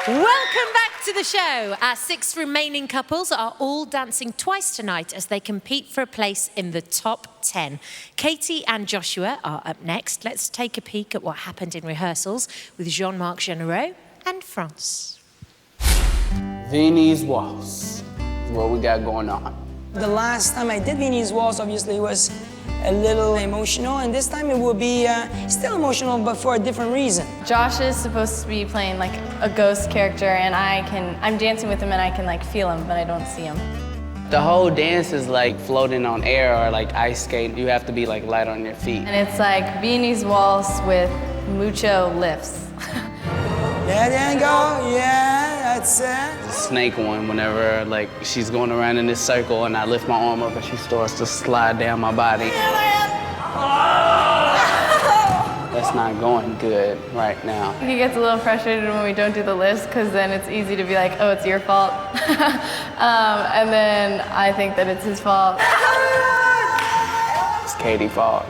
Welcome back to the show. Our 6 remaining couples are all dancing twice tonight as they compete for a place in the top 10. Katie and Joshua are up next. Let's take a peek at what happened in rehearsals with Jean-Marc Genereux and France. Viennese Waltz is what we got going on. The last time I did Viennese Waltz, obviously, was a little emotional, and this time it will be still emotional, but for a different reason. Josh is supposed to be playing like a ghost character, and I'm dancing with him and I can like feel him, but I don't see him. The whole dance is like floating on air or like ice skating. You have to be like light on your feet. And it's like Viennese Waltz with mucho lifts. Yeah, there you go, yeah, that's it. The snake one, whenever like she's going around in this circle and I lift my arm up and she starts to slide down my body. That's not going good right now. He gets a little frustrated when we don't do the lifts because then it's easy to be like, oh, it's your fault. And then I think that it's his fault. It's Katie's fault.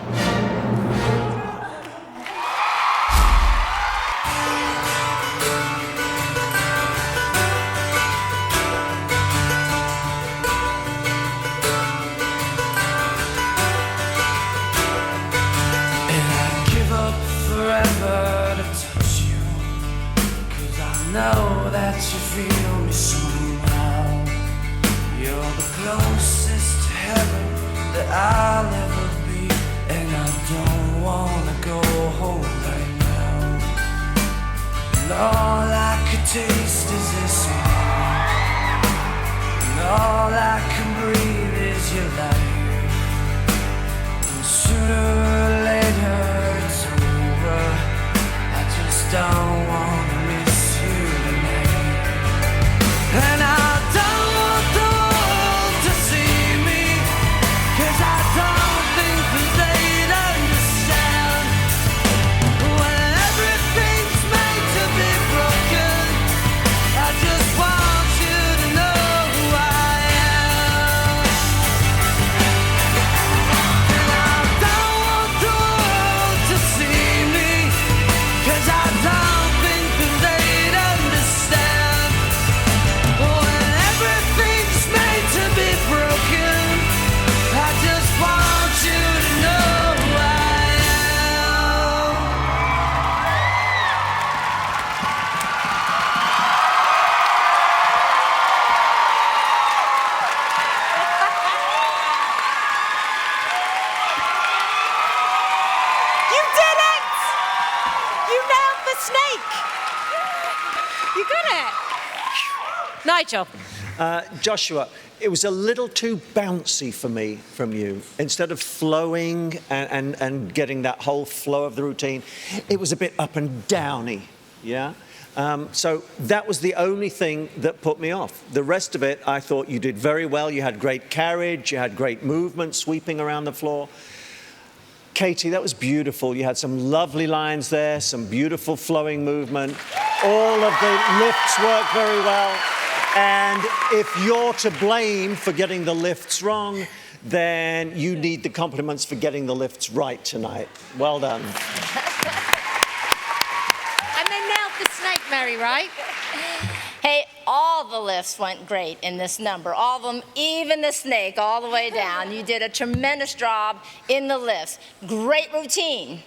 Know that you feel me somehow. You're the closest to heaven that I'll ever be, and I don't wanna go home right now. And all I could taste is this moment, and all I can breathe is your life. And sooner or later it's over. I just don't wanna miss. And I don't want the world to see me, 'cause I don't think that they'd understand. When everything's made to be broken, I just want you to know who I am. And I don't want the world to see me, 'cause I don't think that they'd understand. I just want you to know who I am. You did it! You nailed the snake! You got it! Nigel. Joshua, it was a little too bouncy for me from you. Instead of flowing and getting that whole flow of the routine, it was a bit up and downy, yeah? So that was the only thing that put me off. The rest of it, I thought you did very well. You had great carriage, you had great movement, sweeping around the floor. Katie, that was beautiful. You had some lovely lines there, some beautiful flowing movement. All of the lifts worked very well. And if you're to blame for getting the lifts wrong, then you need the compliments for getting the lifts right tonight. Well done. And they nailed the snake, Mary, right? Hey, all the lifts went great in this number. All of them, even the snake, all the way down. You did a tremendous job in the lifts. Great routine.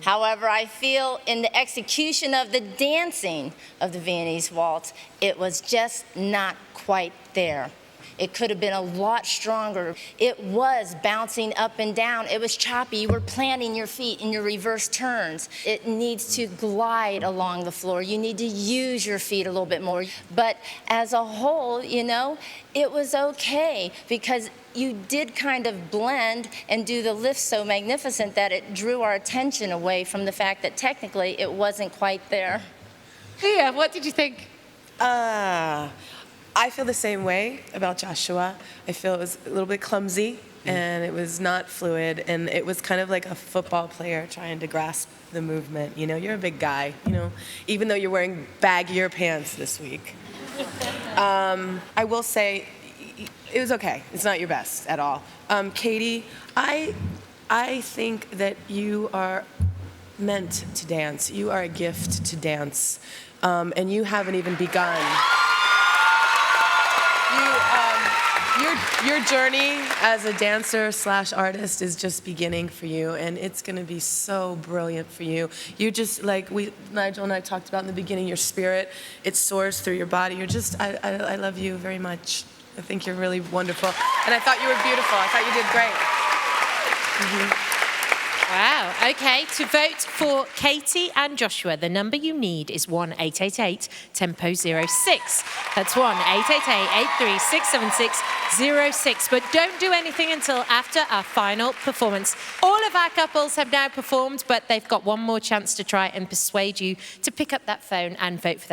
However, I feel in the execution of the dancing of the Viennese Waltz, it was just not quite there. It could have been a lot stronger. It was bouncing up and down. It was choppy. You were planting your feet in your reverse turns. It needs to glide along the floor. You need to use your feet a little bit more. But as a whole, you know, it was okay because you did kind of blend and do the lift so magnificent that it drew our attention away from the fact that technically it wasn't quite there. Leah, what did you think? I feel the same way about Joshua. I feel it was a little bit clumsy and it was not fluid, and it was kind of like a football player trying to grasp the movement. You know, you're a big guy, you know, even though you're wearing baggier pants this week. I will say it was okay. It's not your best at all. Katie, I think that you are meant to dance. You are a gift to dance. and you haven't even begun. Your journey as a dancer / artist is just beginning for you, and it's going to be so brilliant for you. You just, like Nigel and I talked about in the beginning, your spirit, it soars through your body. You're just, I love you very much. I think you're really wonderful. And I thought you were beautiful. I thought you did great. Wow. Okay, to vote for Katie and Joshua, the number you need is 1-888-TEMPO-06. That's 1-888-836-7606. But don't do anything until after our final performance. All of our couples have now performed, but they've got one more chance to try and persuade you to pick up that phone and vote for them.